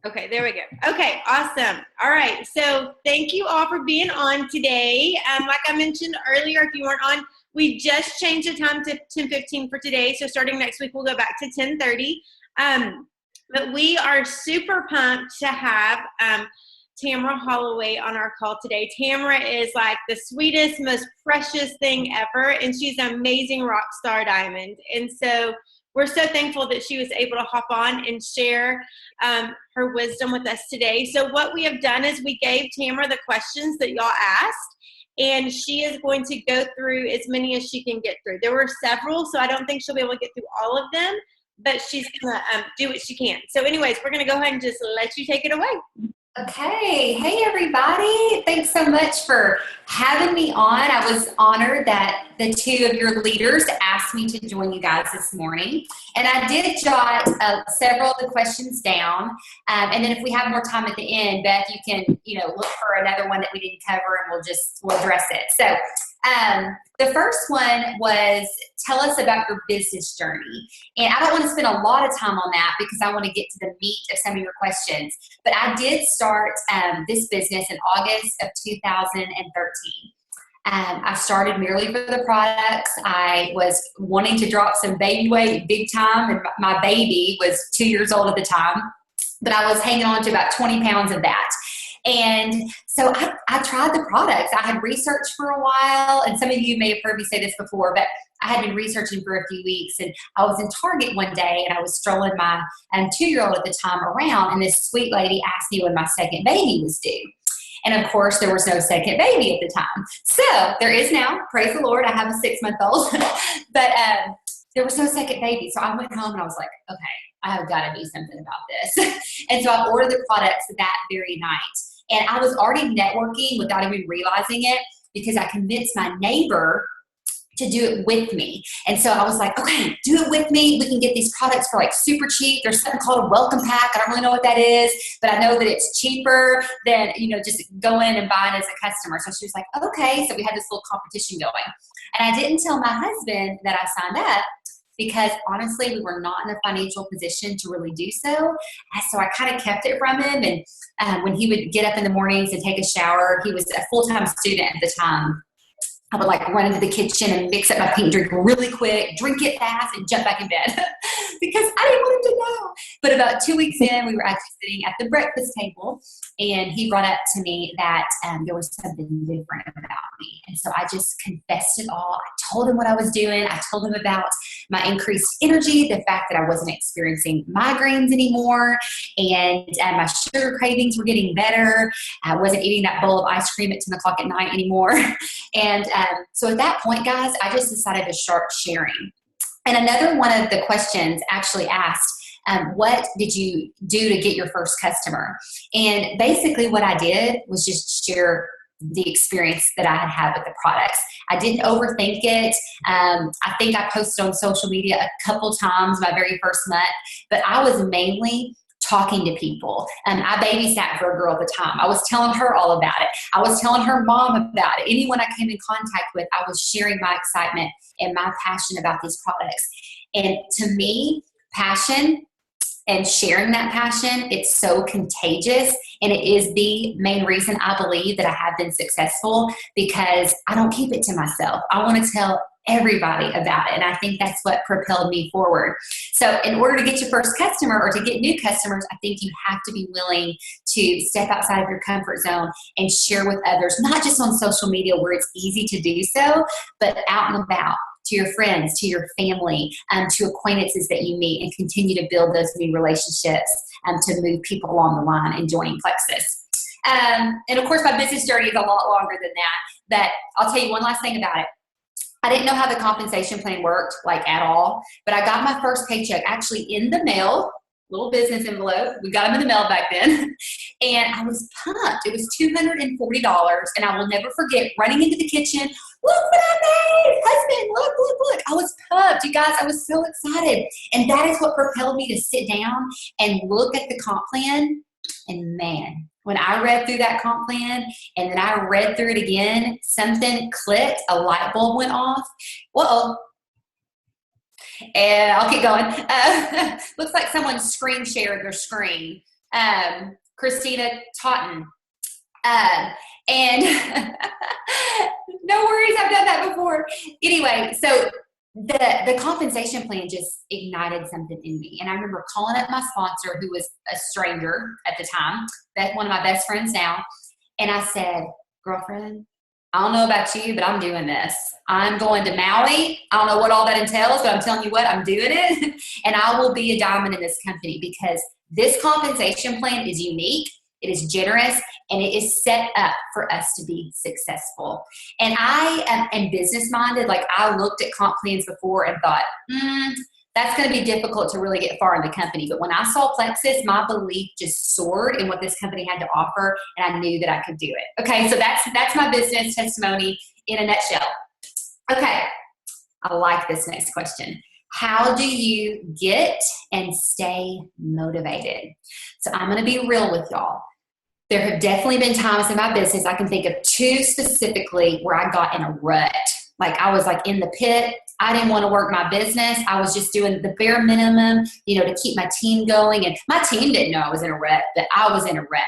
Okay, there we go. Okay, awesome. All right, so thank you all for being on today. Like I mentioned earlier, if you weren't on, we just changed the time to 10:15 for today. So starting next week, we'll go back to 10:30. But we are super pumped to have Tamara Holloway on our call today. Tamara is like the sweetest, most precious thing ever, and she's an amazing rock star diamond. And so we're so thankful that she was able to hop on and share her wisdom with us today. So what we have done is we gave Tamara the questions that y'all asked, and she is going to go through as many as she can get through. There were several, so I don't think she'll be able to get through all of them, but she's going to do what she can. So anyways, we're going to go ahead and just let you take it away. Okay. Hey, everybody. Thanks so much for having me on. I was honored that the two of your leaders asked me to join you guys this morning. And I did jot several of the questions down. And then if we have more time at the end, Beth, you can, look for another one that we didn't cover and we'll address it. So the first one was, tell us about your business journey. And I don't want to spend a lot of time on that because I want to get to the meat of some of your questions. But I did start this business in August of 2013. I started merely for the products. I was wanting to drop some baby weight big time, and my baby was 2 years old at the time. But I was hanging on to about 20 pounds of that. And so I tried the products. I had researched for a while, and some of you may have heard me say this before, but I had been researching for a few weeks, and I was in Target one day, and I was strolling my 2-year-old at the time around, and this sweet lady asked me when my second baby was due. And of course, there was no second baby at the time. So there is now, praise the Lord, I have a 6-month-old, but there was no second baby. So I went home and I was like, okay, I have got to do something about this. And so I ordered the products that very night. And I was already networking without even realizing it because I convinced my neighbor to do it with me. And so I was like, okay, do it with me. We can get these products for like super cheap. There's something called a welcome pack. I don't really know what that is, but I know that it's cheaper than, just go in and buy it as a customer. So she was like, okay. So we had this little competition going. And I didn't tell my husband that I signed up because honestly, we were not in a financial position to really do so. And so I kind of kept it from him. And when he would get up in the mornings and take a shower, he was a full-time student at the time. I would like run into the kitchen and mix up my pink drink really quick, drink it fast, and jump back in bed because I didn't want him to know. But about 2 weeks in, we were actually sitting at the breakfast table, and he brought up to me that there was something different about me. And so I just confessed it all. I told him what I was doing. I told him about my increased energy, the fact that I wasn't experiencing migraines anymore, and my sugar cravings were getting better. I wasn't eating that bowl of ice cream at 10 o'clock at night anymore. And so at that point, guys, I just decided to start sharing. And another one of the questions actually asked, what did you do to get your first customer? And basically what I did was just share the experience that I had had with the products. I didn't overthink it. I think I posted on social media a couple times my very first month, but I was mainly talking to people. I babysat for a girl at the time. I was telling her all about it. I was telling her mom about it. Anyone I came in contact with, I was sharing my excitement and my passion about these products. And to me, passion and sharing that passion, it's so contagious. And it is the main reason I believe that I have been successful, because I don't keep it to myself. I want to tell everybody about it. And I think that's what propelled me forward. So in order to get your first customer or to get new customers, I think you have to be willing to step outside of your comfort zone and share with others, not just on social media where it's easy to do so, but out and about, to your friends, to your family, to acquaintances that you meet, and continue to build those new relationships to move people along the line and joining Plexus. And of course, my business journey is a lot longer than that, but I'll tell you one last thing about it. I didn't know how the compensation plan worked, like at all, but I got my first paycheck actually in the mail, little business envelope. We got them in the mail back then. And I was pumped. It was $240. And I will never forget running into the kitchen. Look what I made, husband, look. I was pumped, you guys. I was so excited. And that is what propelled me to sit down and look at the comp plan. And man, when I read through that comp plan and then I read through it again, something clicked, a light bulb went off. Whoa. And I'll keep going. Looks like someone screen shared their screen. Christina Totten. And no worries, I've done that before. Anyway, so the compensation plan just ignited something in me. And I remember calling up my sponsor, who was a stranger at the time, Beth, one of my best friends now. And I said, girlfriend, I don't know about you, but I'm doing this. I'm going to Maui. I don't know what all that entails, but I'm telling you what, I'm doing it. And I will be a diamond in this company because this compensation plan is unique. It is generous, and it is set up for us to be successful. And I am business-minded. Like, I looked at comp plans before and thought, that's going to be difficult to really get far in the company. But when I saw Plexus, my belief just soared in what this company had to offer, and I knew that I could do it. Okay, so that's my business testimony in a nutshell. Okay, I like this next question. How do you get and stay motivated? So I'm going to be real with y'all. There have definitely been times in my business, I can think of two specifically, where I got in a rut. Like, I was like in the pit. I didn't want to work my business. I was just doing the bare minimum, to keep my team going. And my team didn't know I was in a rut, but I was in a rut.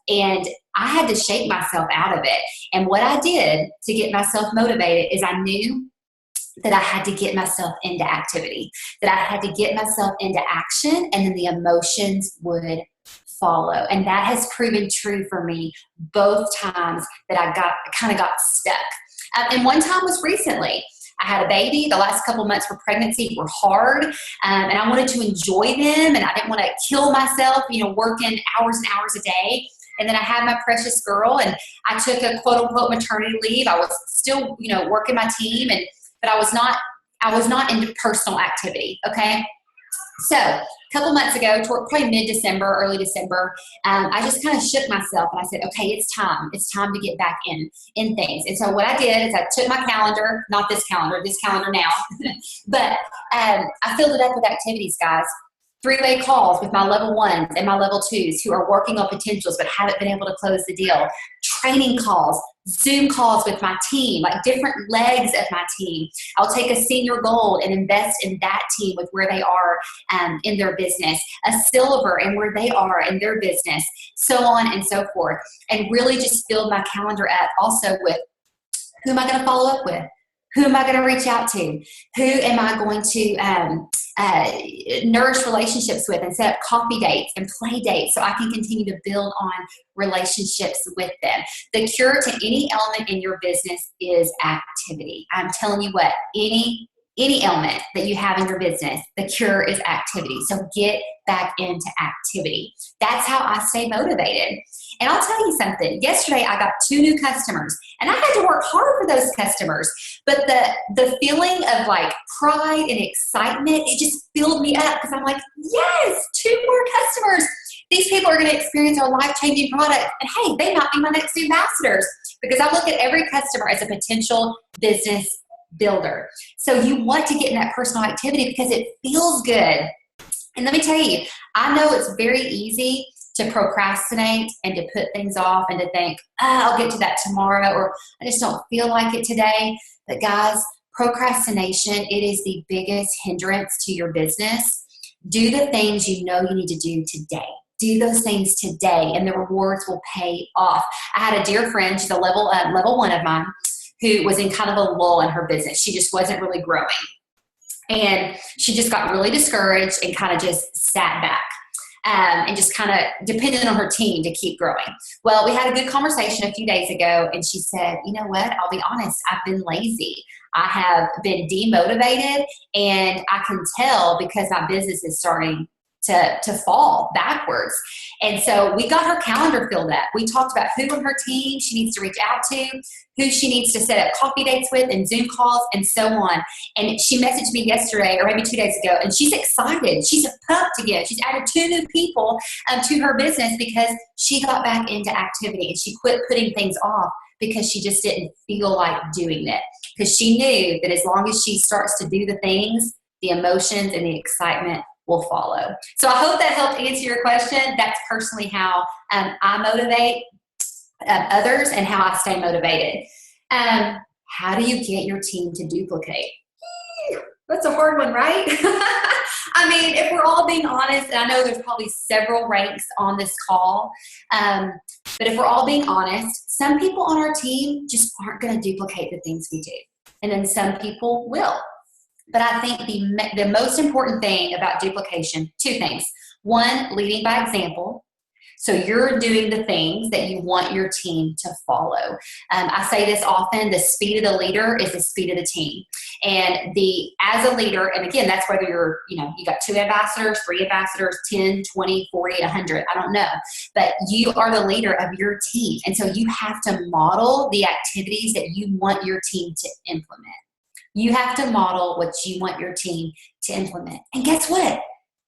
And I had to shake myself out of it. And what I did to get myself motivated is I knew that I had to get myself into activity, that I had to get myself into action, and then the emotions would follow. And that has proven true for me both times that I kind of got stuck. And one time was recently. I had a baby. The last couple months for pregnancy were hard, and I wanted to enjoy them, and I didn't want to kill myself, working hours and hours a day. And then I had my precious girl, and I took a quote unquote maternity leave. I was still, working my team, but I was not into personal activity. Okay. So a couple months ago, probably mid-December, early December, I just kind of shook myself and I said, okay, it's time. It's time to get back in things. And so what I did is I took my calendar, not this calendar now, but I filled it up with activities, guys. 3-way calls with my level 1s and my level 2s who are working on potentials but haven't been able to close the deal. Training calls, Zoom calls with my team, like different legs of my team. I'll take a senior gold and invest in that team with where they are in their business, a silver and where they are in their business, so on and so forth. And really just filled my calendar up also with, who am I going to follow up with? Who am I going to reach out to? Who am I going to nourish relationships with and set up coffee dates and play dates so I can continue to build on relationships with them? The cure to any element in your business is activity. I'm telling you what, any element that you have in your business, the cure is activity. So get back into activity. That's how I stay motivated. And I'll tell you something. Yesterday, I got 2 new customers, and I had to work hard for those customers. But the feeling of like pride and excitement, it just filled me up because I'm like, yes, 2 more customers. These people are going to experience our life-changing product. And hey, they might be my next ambassadors, because I look at every customer as a potential business builder. So you want to get in that personal activity because it feels good. And let me tell you, I know it's very easy to procrastinate and to put things off and to think, I'll get to that tomorrow, or I just don't feel like it today. But guys, procrastination, it is the biggest hindrance to your business. Do the things you know you need to do today. Do those things today, and the rewards will pay off. I had a dear friend, she's a level 1 of mine, who was in kind of a lull in her business. She just wasn't really growing. And she just got really discouraged and kind of just sat back. And just kind of depended on her team to keep growing. Well, we had a good conversation a few days ago, and she said, you know what, I'll be honest, I've been lazy. I have been demotivated, and I can tell because my business is starting to fall backwards. And so we got her calendar filled up. We talked about who on her team she needs to reach out to, who she needs to set up coffee dates with and Zoom calls and so on. And she messaged me yesterday or maybe 2 days ago, and she's excited. She's pumped again. She's added 2 new people to her business because she got back into activity and she quit putting things off because she just didn't feel like doing it. Because she knew that as long as she starts to do the things, the emotions and the excitement will follow. So I hope that helped answer your question. That's personally how I motivate others and how I stay motivated. How do you get your team to duplicate? That's a hard one, right? I mean, if we're all being honest, and I know there's probably several ranks on this call, but if we're all being honest, some people on our team just aren't going to duplicate the things we do. And then some people will. But I think the most important thing about duplication, two things. One, leading by example. So you're doing the things that you want your team to follow. I say this often, the speed of the leader is the speed of the team. And as a leader, and again, that's whether you're, you got 2 ambassadors, 3 ambassadors, 10, 20, 40, 100, I don't know. But you are the leader of your team. And so you have to model the activities that you want your team to implement. You have to model what you want your team to implement. And guess what?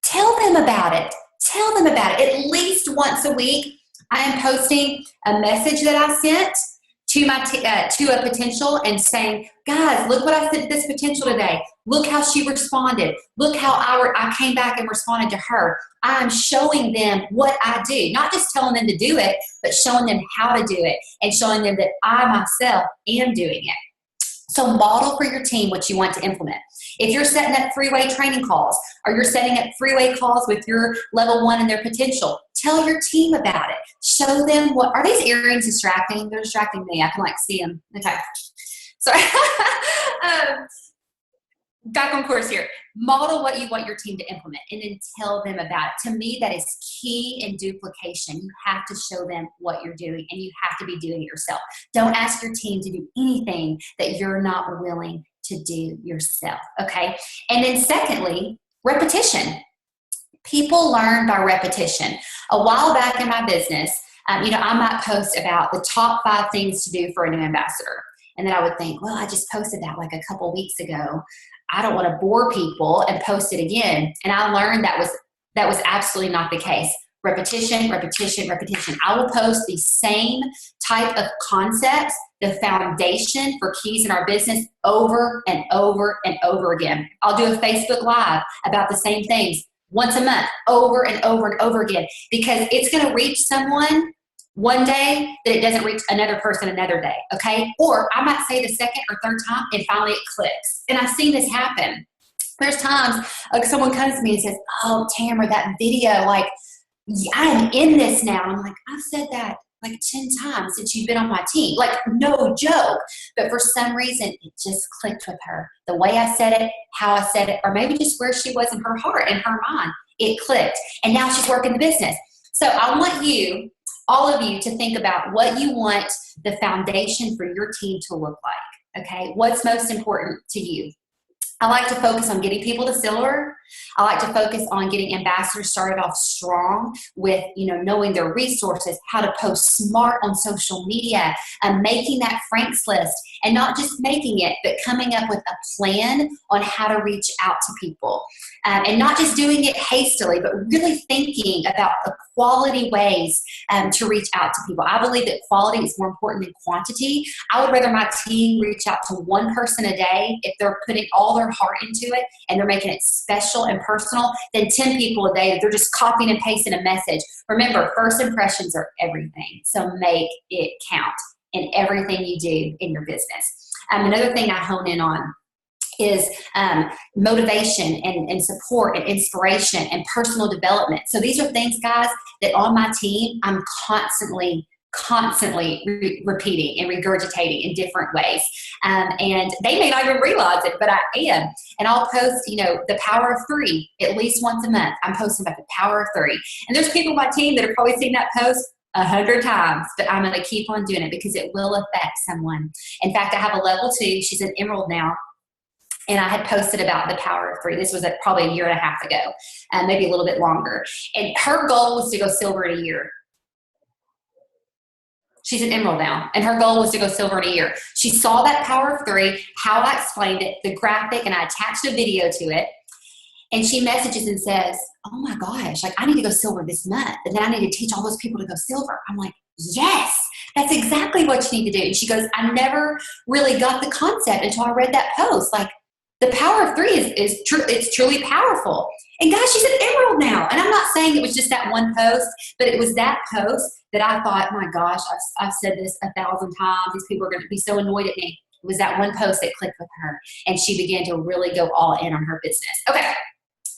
Tell them about it. Tell them about it. At least once a week, I am posting a message that I sent to my to a potential and saying, guys, look what I sent this potential today. Look how she responded. Look how I came back and responded to her. I'm showing them what I do, not just telling them to do it, but showing them how to do it and showing them that I myself am doing it. So model for your team what you want to implement. If you're setting up three-way training calls or you're setting up three-way calls with your level 1 and their potential, tell your team about it. Show them are these earrings distracting? They're distracting me. I can see them. Okay. So back on course here. Model what you want your team to implement and then tell them about it. To me, that is key in duplication. You have to show them what you're doing and you have to be doing it yourself. Don't ask your team to do anything that you're not willing to do yourself, okay? And then secondly, repetition. People learn by repetition. A while back in my business, I might post about the top 5 things to do for a new ambassador. And then I would think, well, I just posted that like a couple weeks ago. I don't want to bore people and post it again. And I learned that was absolutely not the case. Repetition, repetition, repetition. I will post the same type of concepts, the foundation for keys in our business over and over and over again. I'll do a Facebook Live about the same things once a month, over and over and over again, because it's going to reach someone one day that it doesn't reach another person another day, okay? Or I might say the second or third time and finally it clicks. And I've seen this happen. There's times someone comes to me and says, oh, Tamara, that video, I'm in this now. And I'm like, I've said that 10 times since you've been on my team. No joke. But for some reason, it just clicked with her. The way I said it, how I said it, or maybe just where she was in her heart and her mind, it clicked. And now she's working the business. So I want you, all of you, to think about what you want the foundation for your team to look like, okay? What's most important to you? I like to focus on getting people to silver. I like to focus on getting ambassadors started off strong with, knowing their resources, how to post smart on social media, making that Frank's list, and not just making it, but coming up with a plan on how to reach out to people. And not just doing it hastily, but really thinking about the quality ways to reach out to people. I believe that quality is more important than quantity. I would rather my team reach out to one person a day if they're putting all their heart into it and they're making it special and personal than 10 people a day that they're just copying and pasting a message. Remember, first impressions are everything. So make it count in everything you do in your business. Another thing I hone in on is motivation and support and inspiration and personal development. So these are things, guys, that on my team, I'm constantly repeating and regurgitating in different ways. And they may not even realize it, but I am. And I'll post, the power of 3 at least once a month. I'm posting about the power of 3. And there's people on my team that have probably seen that post 100 times, but I'm going to keep on doing it because it will affect someone. In fact, I have a level 2. She's an emerald now. And I had posted about the power of 3. This was probably a year and a half ago, maybe a little bit longer. And her goal was to go silver in a year. She's an emerald now, and her goal was to go silver in a year. She saw that power of 3, how I explained it, the graphic, and I attached a video to it. And she messages and says, oh my gosh, I need to go silver this month. And then I need to teach all those people to go silver. I'm like, yes, that's exactly what you need to do. And she goes, I never really got the concept until I read that post. The power of 3 is true. It's truly powerful. And guys, she's an emerald now. And I'm not saying it was just that one post, but it was that post that I thought, my gosh, I've said this 1,000 times. These people are going to be so annoyed at me. It was that one post that clicked with her, and she began to really go all in on her business. Okay.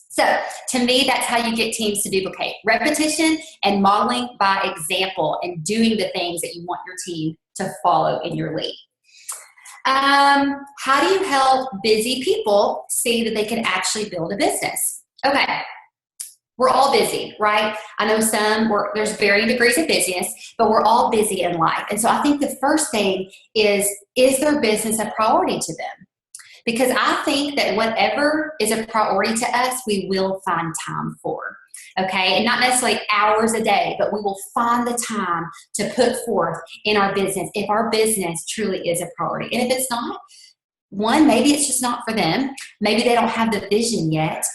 So to me, that's how you get teams to duplicate. Repetition and modeling by example and doing the things that you want your team to follow in your lead. How do you help busy people see that they can actually build a business? Okay. We're all busy, right? I know there's varying degrees of busyness, but we're all busy in life. And so I think the first thing is their business a priority to them? Because I think that whatever is a priority to us, we will find time for, okay? And not necessarily hours a day, but we will find the time to put forth in our business if our business truly is a priority. And if it's not, one, maybe it's just not for them. Maybe they don't have the vision yet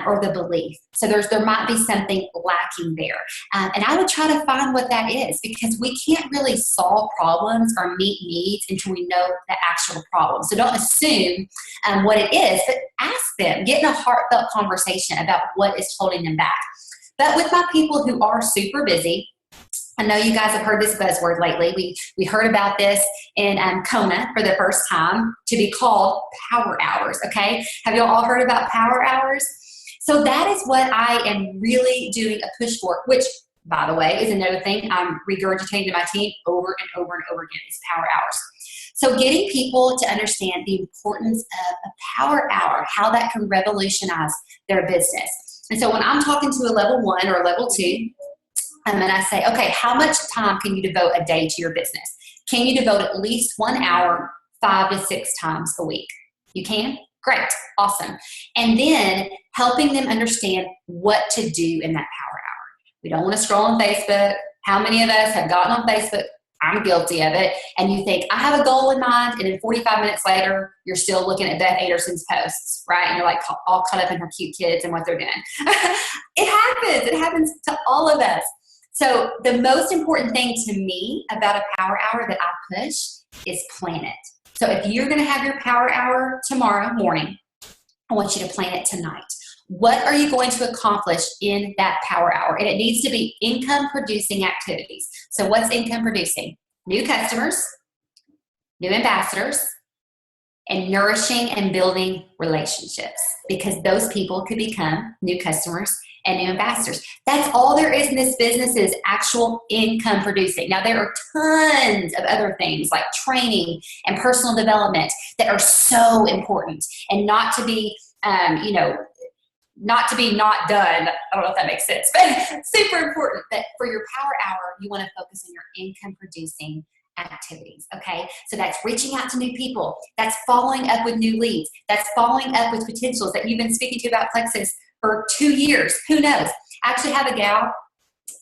or the belief. So there might be something lacking there. And I would try to find what that is, because we can't really solve problems or meet needs until we know the actual problem. So don't assume what it is, but ask them. Get in a heartfelt conversation about what is holding them back. But with my people who are super busy, I know you guys have heard this buzzword lately. We heard about this in Kona for the first time, to be called power hours, okay? Have you all heard about power hours? So that is what I am really doing a push for, which, by the way, is another thing I'm regurgitating to my team over and over and over again, is power hours. So getting people to understand the importance of a power hour, how that can revolutionize their business. And so when I'm talking to a level 1 or a level 2, and I say, okay, how much time can you devote a day to your business? Can you devote at least 1 hour 5 to 6 times a week? You can? Great. Awesome. And then helping them understand what to do in that power hour. We don't want to scroll on Facebook. How many of us have gotten on Facebook? I'm guilty of it. And you think, I have a goal in mind, and then 45 minutes later, you're still looking at Beth Anderson's posts, right? And you're like all caught up in her cute kids and what they're doing. It happens. It happens to all of us. So the most important thing to me about a power hour that I push is plan it. So if you're going to have your power hour tomorrow morning, I want you to plan it tonight. What are you going to accomplish in that power hour? And it needs to be income producing activities. So what's income producing? New customers, new ambassadors, and nourishing and building relationships, because those people could become new customers and new ambassadors. That's all there is in this business, is actual income producing. Now, there are tons of other things like training and personal development that are so important, and not to be, not done. I don't know if that makes sense, but super important that for your power hour, you want to focus on your income producing activities, okay? So that's reaching out to new people. That's following up with new leads. That's following up with potentials that you've been speaking to about Plexus for 2 years. Who knows? I actually have a gal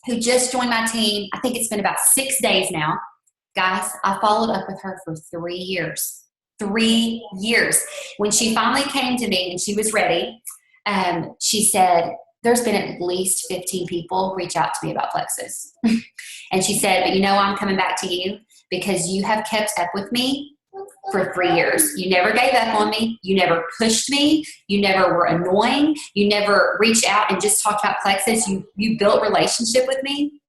who just joined my team. I think it's been about 6 days now. Guys, I followed up with her for 3 years. 3 years. When she finally came to me and she was ready, she said, there's been at least 15 people reach out to me about Plexus. And she said, but I'm coming back to you because you have kept up with me for 3 years. You never gave up on me. You never pushed me. You never were annoying. You never reached out and just talked about Plexus. You built relationship with me.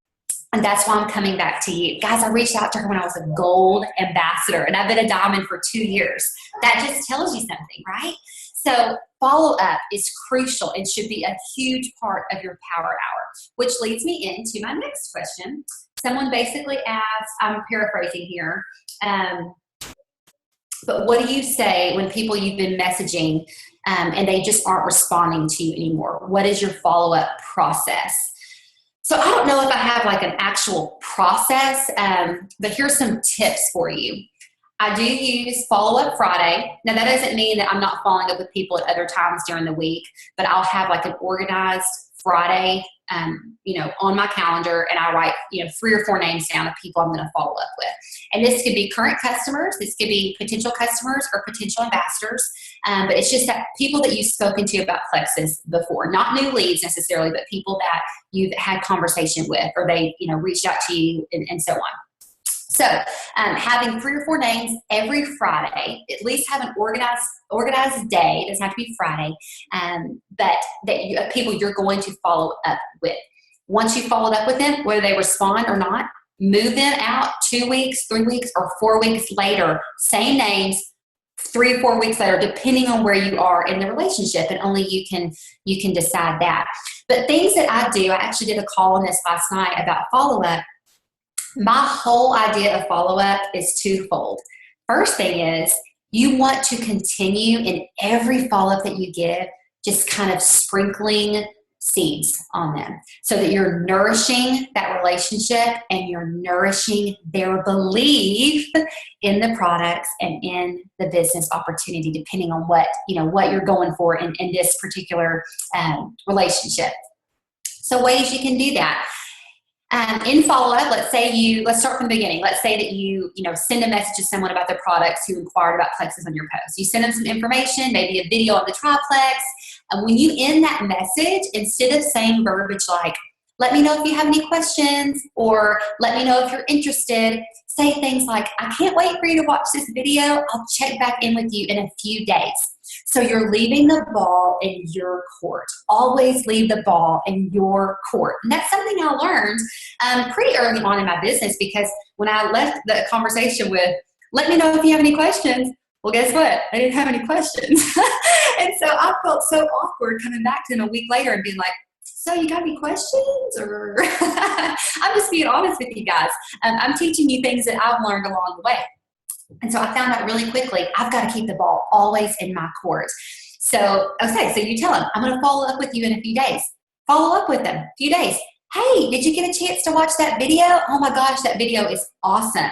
And that's why I'm coming back to you. Guys, I reached out to her when I was a gold ambassador, and I've been a diamond for 2 years. That just tells you something, right? So follow-up is crucial and should be a huge part of your power hour, which leads me into my next question. Someone basically asked, I'm paraphrasing here, but what do you say when people you've been messaging and they just aren't responding to you anymore? What is your follow-up process? So I don't know if I have like an actual process, but here's some tips for you. I do use Follow-Up Friday. Now, that doesn't mean that I'm not following up with people at other times during the week, but I'll have like an organized Friday, on my calendar, and I write, 3 or 4 names down of people I'm going to follow up with. And this could be current customers, this could be potential customers or potential ambassadors, but it's just that people that you've spoken to about Plexus before, not new leads necessarily, but people that you've had conversation with, or they, reached out to you and so on. So having 3 or 4 names every Friday, at least have an organized day. It doesn't have to be Friday, but that people you're going to follow up with. Once you followed up with them, whether they respond or not, move them out 2 weeks, 3 weeks, or 4 weeks later. Same names, 3 or 4 weeks later, depending on where you are in the relationship, and only you can decide that. But things that I do, I actually did a call on this last night about follow-up. My whole idea of follow-up is twofold. First thing is, you want to continue in every follow-up that you give, just kind of sprinkling seeds on them so that you're nourishing that relationship and you're nourishing their belief in the products and in the business opportunity, depending on what you're going for in this particular relationship. So ways you can do that. In follow-up, let's start from the beginning. Let's say that you send a message to someone about their products who inquired about Plexus on your post. You send them some information, maybe a video of the triplex. And when you end that message, instead of saying verbiage like, let me know if you have any questions, or let me know if you're interested, say things like, I can't wait for you to watch this video. I'll check back in with you in a few days. So you're leaving the ball in your court. Always leave the ball in your court. And that's something I learned pretty early on in my business, because when I left the conversation with, let me know if you have any questions, well, guess what? I didn't have any questions. And so I felt so awkward coming back to them a week later and being like, so you got any questions? Or I'm just being honest with you guys. I'm teaching you things that I've learned along the way. And so I found out really quickly, I've got to keep the ball always in my court. So you tell them, I'm going to follow up with you in a few days. Follow up with them, a few days. Hey, did you get a chance to watch that video? Oh my gosh, that video is awesome.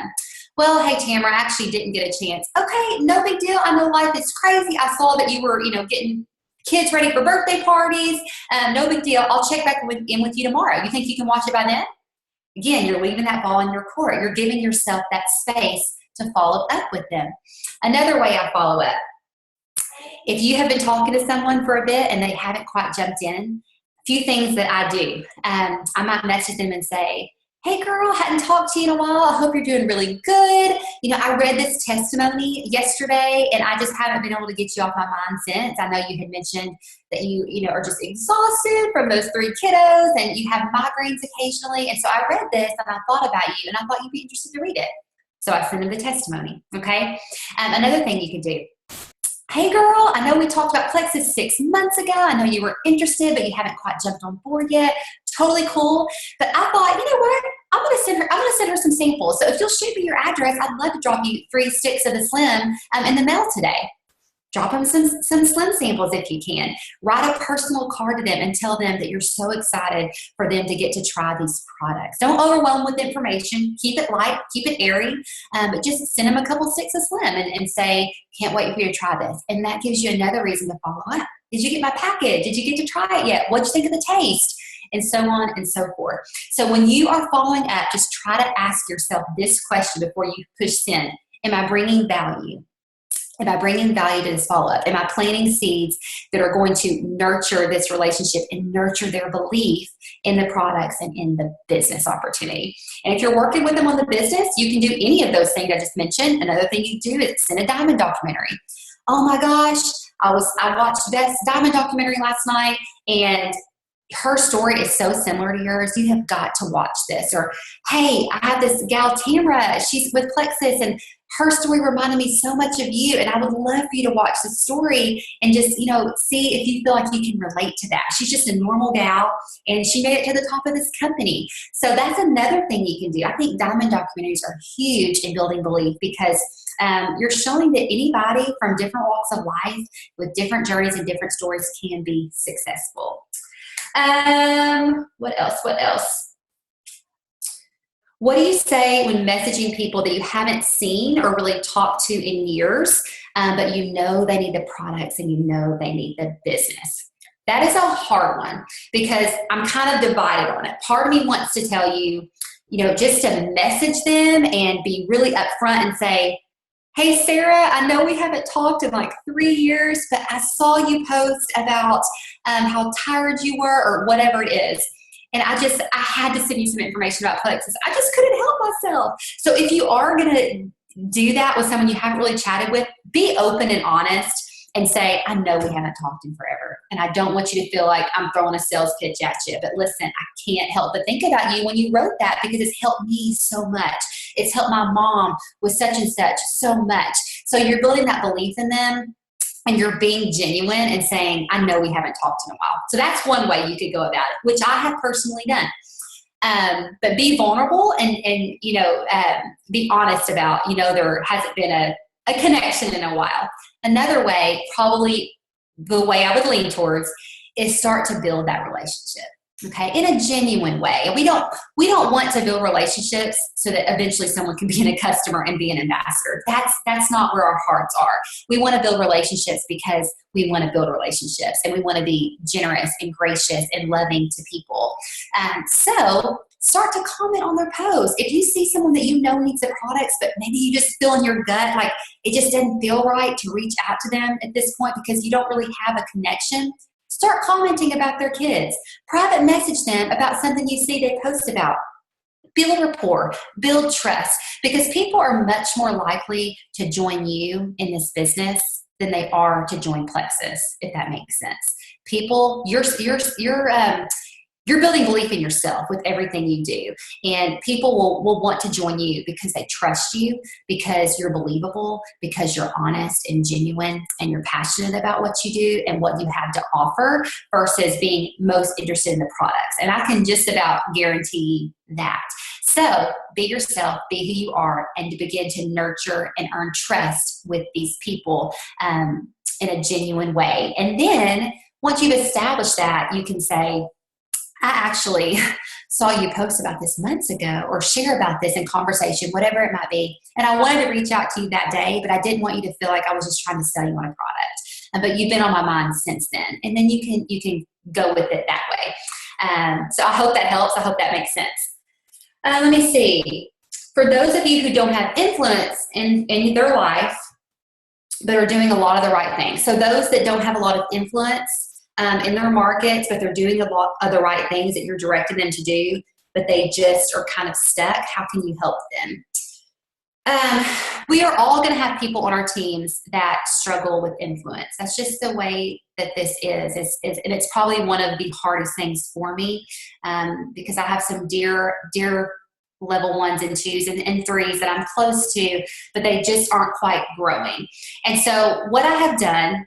Well, hey, Tamara, I actually didn't get a chance. Okay, no big deal. I know life is crazy. I saw that you were, getting kids ready for birthday parties. No big deal. I'll check back in with you tomorrow. You think you can watch it by then? Again, you're leaving that ball in your court. You're giving yourself that space to follow up with them. Another way I follow up, if you have been talking to someone for a bit and they haven't quite jumped in, a few things that I do. I might message them and say, hey girl, hadn't talked to you in a while. I hope you're doing really good. I read this testimony yesterday and I just haven't been able to get you off my mind since. I know you had mentioned that you are just exhausted from those 3 kiddos and you have migraines occasionally. And so I read this and I thought about you and I thought you'd be interested to read it. So I send them the testimony, okay? Another thing you can do. Hey girl, I know we talked about Plexus 6 months ago. I know you were interested, but you haven't quite jumped on board yet. Totally cool. But I thought, you know what? I'm gonna send her some samples. So if you'll shoot me your address, I'd love to drop you 3 sticks of the Slim in the mail today. Drop them some Slim samples if you can. Write a personal card to them and tell them that you're so excited for them to get to try these products. Don't overwhelm with information. Keep it light, keep it airy, but just send them a couple sticks of Slim and say, can't wait for you to try this. And that gives you another reason to follow up. Did you get my package? Did you get to try it yet? What'd you think of the taste? And so on and so forth. So when you are following up, just try to ask yourself this question before you push send. Am I bringing value? Am I bringing value to this follow-up? Am I planting seeds that are going to nurture this relationship and nurture their belief in the products and in the business opportunity? And if you're working with them on the business, you can do any of those things I just mentioned. Another thing you do is send a diamond documentary. Oh my gosh, I watched Beth's diamond documentary last night, and her story is so similar to yours. You have got to watch this. Or, hey, I have this gal, Tamara, she's with Plexus, and her story reminded me so much of you, and I would love for you to watch the story and just, see if you feel like you can relate to that. She's just a normal gal, and she made it to the top of this company. So that's another thing you can do. I think diamond documentaries are huge in building belief, because you're showing that anybody from different walks of life with different journeys and different stories can be successful. What else? What do you say when messaging people that you haven't seen or really talked to in years, but you know they need the products and you know they need the business? That is a hard one, because I'm kind of divided on it. Part of me wants to tell you, just to message them and be really upfront and say, hey, Sarah, I know we haven't talked in like 3 years, but I saw you post about how tired you were or whatever it is. And I had to send you some information about Plexus. I just couldn't help myself. So if you are going to do that with someone you haven't really chatted with, be open and honest and say, I know we haven't talked in forever, and I don't want you to feel like I'm throwing a sales pitch at you, but listen, I can't help but think about you when you wrote that, because it's helped me so much. It's helped my mom with such and such so much. So you're building that belief in them, and you're being genuine and saying, I know we haven't talked in a while. So that's one way you could go about it, which I have personally done. But be vulnerable and be honest about, there hasn't been a connection in a while. Another way, probably the way I would lean towards, is start to build that relationship. Okay, in a genuine way. We don't want to build relationships so that eventually someone can be a customer and be an ambassador. That's not where our hearts are. We want to build relationships because we want to build relationships, and we want to be generous and gracious and loving to people. So start to comment on their posts. If you see someone that you know needs the products, but maybe you just feel in your gut like it just doesn't feel right to reach out to them at this point because you don't really have a connection, start commenting about their kids. Private message them about something you see they post about. Build rapport, build trust, because people are much more likely to join you in this business than they are to join Plexus, if that makes sense. People, you're building belief in yourself with everything you do. And people will want to join you because they trust you, because you're believable, because you're honest and genuine, and you're passionate about what you do and what you have to offer versus being most interested in the products. And I can just about guarantee that. So be yourself, be who you are, and to begin to nurture and earn trust with these people in a genuine way. And then once you've established that, you can say, I actually saw you post about this months ago, or share about this in conversation, whatever it might be. And I wanted to reach out to you that day, but I didn't want you to feel like I was just trying to sell you on a product. But you've been on my mind since then. And then you can go with it that way. So I hope that helps. I hope that makes sense. Let me see. For those of you who don't have influence in their life, but are doing a lot of the right things. So those that don't have a lot of influence in their markets, but they're doing a lot of the right things that you're directing them to do, but they just are kind of stuck, how can you help them? We are all going to have people on our teams that struggle with influence. That's just the way that this is. And it's probably one of the hardest things for me because I have some dear level 1s and 2s and 3s that I'm close to, but they just aren't quite growing. And so what I have done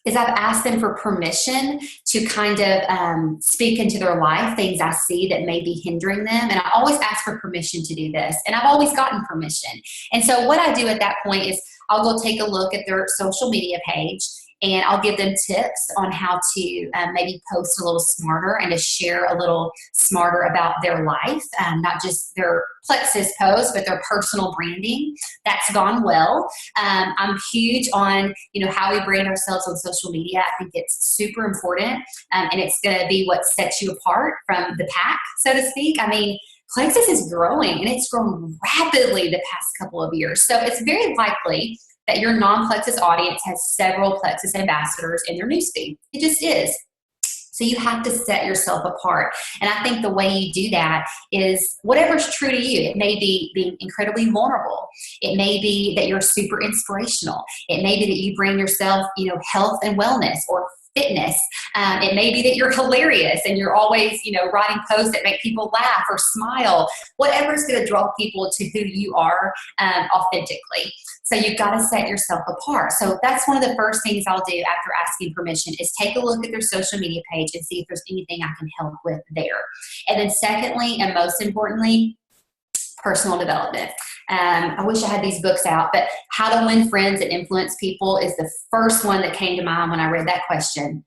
is I've asked them for permission to kind of speak into their life, things I see that may be hindering them. And I always ask for permission to do this. And I've always gotten permission. And so what I do at that point is I'll go take a look at their social media page, and I'll give them tips on how to maybe post a little smarter and to share a little smarter about their life, not just their Plexus posts, but their personal branding. That's gone well. I'm huge on, how we brand ourselves on social media. I think it's super important, and it's going to be what sets you apart from the pack, so to speak. I mean, Plexus is growing, and it's grown rapidly the past couple of years. So it's very likely that your non-Plexus audience has several Plexus ambassadors in their newsfeed. It just is. So you have to set yourself apart. And I think the way you do that is whatever's true to you. It may be being incredibly vulnerable. It may be that you're super inspirational. It may be that you bring yourself, health and wellness or fitness. It may be that you're hilarious and you're always, writing posts that make people laugh or smile. Whatever is going to draw people to who you are authentically. So you've got to set yourself apart. So that's one of the first things I'll do after asking permission is take a look at their social media page and see if there's anything I can help with there. And then secondly, and most importantly, personal development. I wish I had these books out, but How to Win Friends and Influence People is the first one that came to mind when I read that question.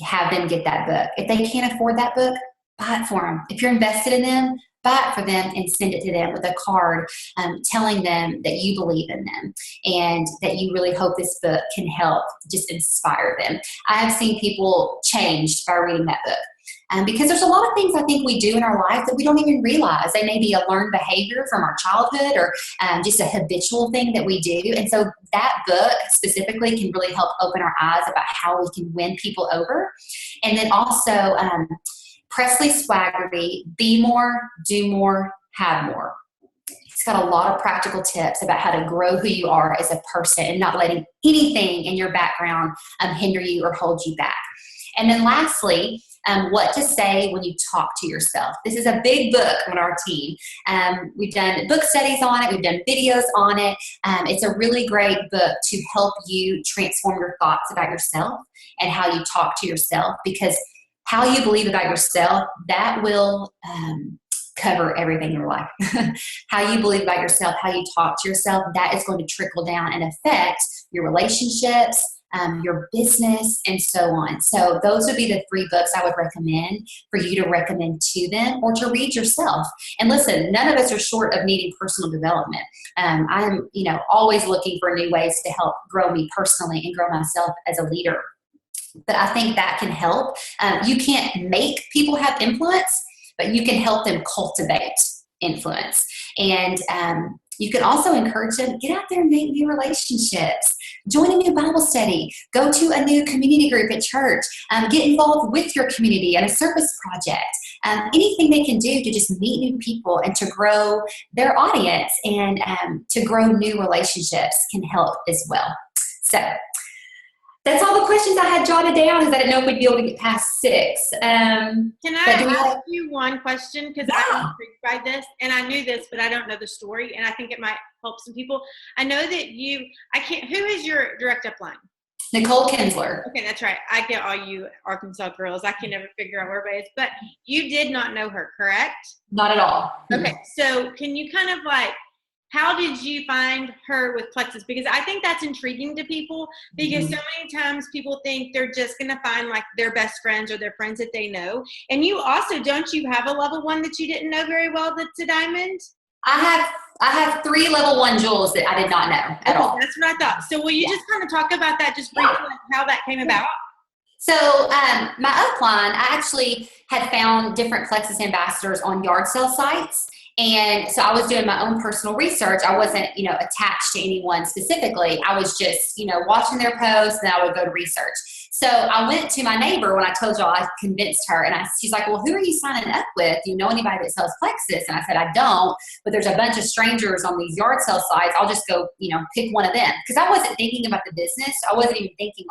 Have them get that book. If they can't afford that book, buy it for them. If you're invested in them, buy it for them and send it to them with a card telling them that you believe in them and that you really hope this book can help just inspire them. I have seen people changed by reading that book. Because there's a lot of things I think we do in our life that we don't even realize. They may be a learned behavior from our childhood or just a habitual thing that we do. And so that book specifically can really help open our eyes about how we can win people over. And then also Presley Swaggerty, Be More, Do More, Have More. It's got a lot of practical tips about how to grow who you are as a person and not letting anything in your background hinder you or hold you back. And then lastly, what to say when you talk to yourself. This is a big book on our team. We've done book studies on it. We've done videos on it. It's a really great book to help you transform your thoughts about yourself and how you talk to yourself, because how you believe about yourself, that will cover everything in your life. How you believe about yourself, how you talk to yourself, that is going to trickle down and affect your relationships, your business, and so on. So those would be the 3 books I would recommend for you to recommend to them or to read yourself. And listen, none of us are short of needing personal development. I am, always looking for new ways to help grow me personally and grow myself as a leader. But I think that can help. You can't make people have influence, but you can help them cultivate influence. And you can also encourage them, get out there and make new relationships, join a new Bible study, go to a new community group at church, get involved with your community in a service project, anything they can do to just meet new people and to grow their audience and to grow new relationships can help as well. So that's all the questions I had jotted down, because I didn't know if we'd be able to get past 6. Can I ask you one question? Because I'm intrigued by this, and I knew this, but I don't know the story, and I think it might help some people. I know that who is your direct upline? Nicole Kinsler. Okay, that's right. I get all you Arkansas girls. I can never figure out where everybody is. But you did not know her, correct? Not at all. Okay, so can you kind of how did you find her with Plexus? Because I think that's intriguing to people, because so many times people think they're just going to find their best friends or their friends that they know. And you also, don't you have a level 1 that you didn't know very well that's a diamond? I have 3 level 1 jewels that I did not know at all. That's what I thought. So will you just kind of talk about that just briefly, how that came about? So my upline, I actually had found different Plexus ambassadors on yard sale sites. And so I was doing my own personal research. I wasn't, attached to anyone specifically. I was just, watching their posts, and then I would go to research. So I went to my neighbor when I told y'all I convinced her, and she's like, well, who are you signing up with? Do you know anybody that sells Plexus? And I said, I don't, but there's a bunch of strangers on these yard sale sites. I'll just go, pick one of them. Because I wasn't thinking about the business. I wasn't even thinking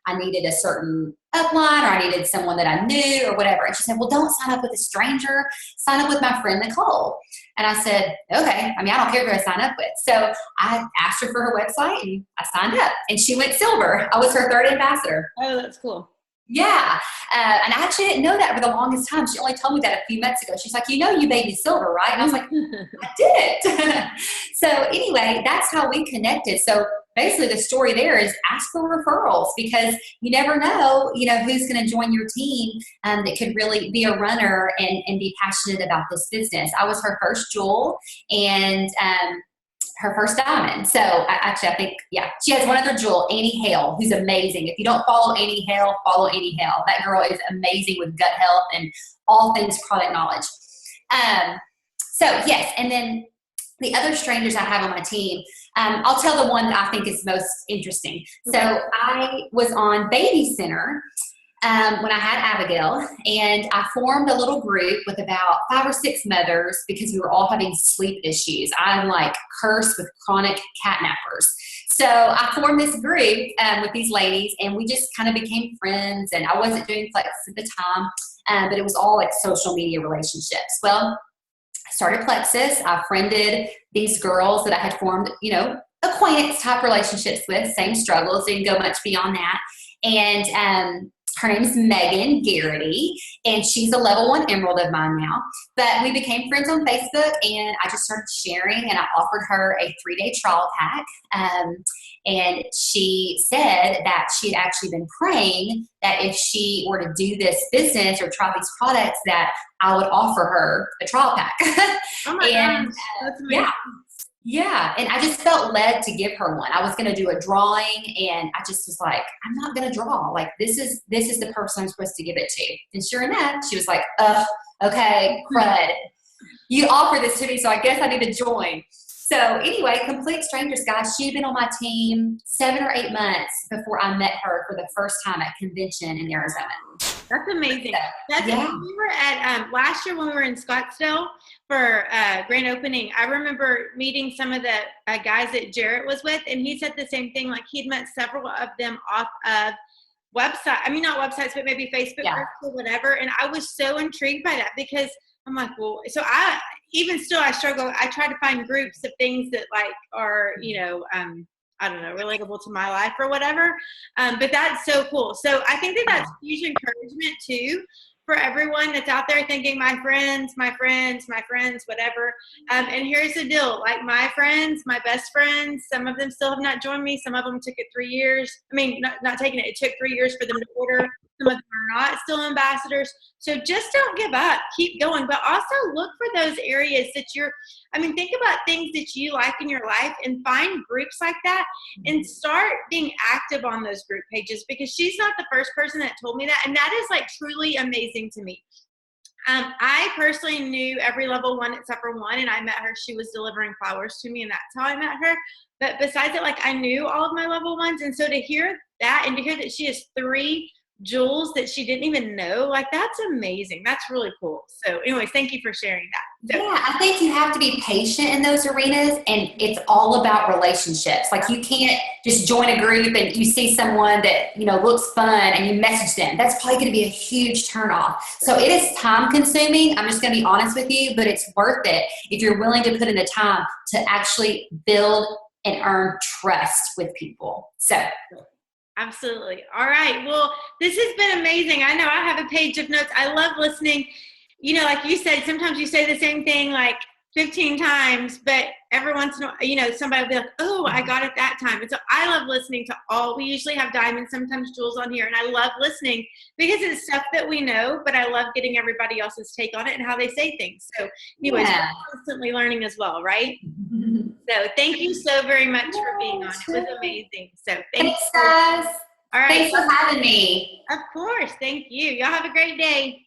I needed a certain upline or I needed someone that I knew or whatever. And she said, well, don't sign up with a stranger. Sign up with my friend Nicole. And I said, okay. I don't care who I sign up with. So I asked her for her website and I signed up. And she went silver. I was her 3rd ambassador. Oh, that's cool. Yeah. And I actually didn't know that for the longest time. She only told me that a few months ago. She's like, you made me silver, right? And I was like, I did. So anyway, that's how we connected. So basically the story there is ask for referrals, because you never know, who's going to join your team that could really be a runner and be passionate about this business. I was her first jewel and her first diamond. So I think, she has one other jewel, Annie Hale, who's amazing. If you don't follow Annie Hale, follow Annie Hale. That girl is amazing with gut health and all things product knowledge. So yes, and then the other strangers I have on my team, I'll tell the one that I think is most interesting. So I was on Baby Center when I had Abigail, and I formed a little group with about 5 or 6 mothers because we were all having sleep issues. I'm cursed with chronic catnappers. So I formed this group with these ladies, and we just kind of became friends, and I wasn't doing Plexus at the time, but it was all social media relationships. Well, I started Plexus. I friended these girls that I had formed, acquaintance type relationships with, same struggles, didn't go much beyond that. And her name's Megan Garrity, and she's a level 1 emerald of mine now. But we became friends on Facebook, and I just started sharing, and I offered her a 3-day trial pack. And she said that she had actually been praying that if she were to do this business or try these products, that I would offer her a trial pack. Oh my gosh, that's amazing. Yeah, and I just felt led to give her one. I was going to do a drawing, and I just was like, I'm not going to draw. This is the person I'm supposed to give it to. And sure enough, she was like, okay, crud. You offer this to me, so I guess I need to join. So anyway, complete strangers, guys. She'd been on my team 7 or 8 months before I met her for the first time at convention in Arizona. That's amazing. We were at last year when we were in Scottsdale for grand opening. I remember meeting some of the guys that Jarrett was with, and he said the same thing. He'd met several of them off of website. I mean, not websites, but maybe Facebook Yeah. groups or whatever. And I was so intrigued by that because I'm like, well, so even still, I struggle. I try to find groups of things that like are, I don't know, relatable to my life or whatever. But that's so cool. So I think that that's huge encouragement too for everyone that's out there thinking my friends, whatever. And here's the deal, like my friends, my best friends, some of them still have not joined me. Some of them took it 3 years. I mean, not taking it. It took 3 years for them to order. Some of them are not still ambassadors. So just don't give up. Keep going. But also look for those areas that think about things that you like in your life and find groups like that and start being active on those group pages, because she's not the first person that told me that. And that is like truly amazing to me. I personally knew every level 1 except for 1, and I met her. She was delivering flowers to me, and that's how I met her. But besides it, like I knew all of my level 1s. And so to hear that and to hear that she has 3 jewels that she didn't even know, like that's amazing. That's really cool. So anyways, thank you for sharing that. So, yeah, I think you have to be patient in those arenas, and it's all about relationships. Like you can't just join a group and you see someone that, looks fun and you message them. That's probably going to be a huge turnoff. So it is time consuming. I'm just going to be honest with you, but it's worth it if you're willing to put in the time to actually build and earn trust with people. So absolutely. All right. Well, this has been amazing. I know I have a page of notes. I love listening. Like you said, sometimes you say the same thing like 15 times, but every once in a while, somebody will be like, oh, I got it that time. And so I love listening to all. We usually have diamonds, sometimes jewels on here. And I love listening because it's stuff that we know, but I love getting everybody else's take on it and how they say things. So anyways, we're constantly learning as well, right? So thank you so very much for being on. It was amazing. So thanks guys. All right. Thanks for having me. Of course. Thank you. Y'all have a great day.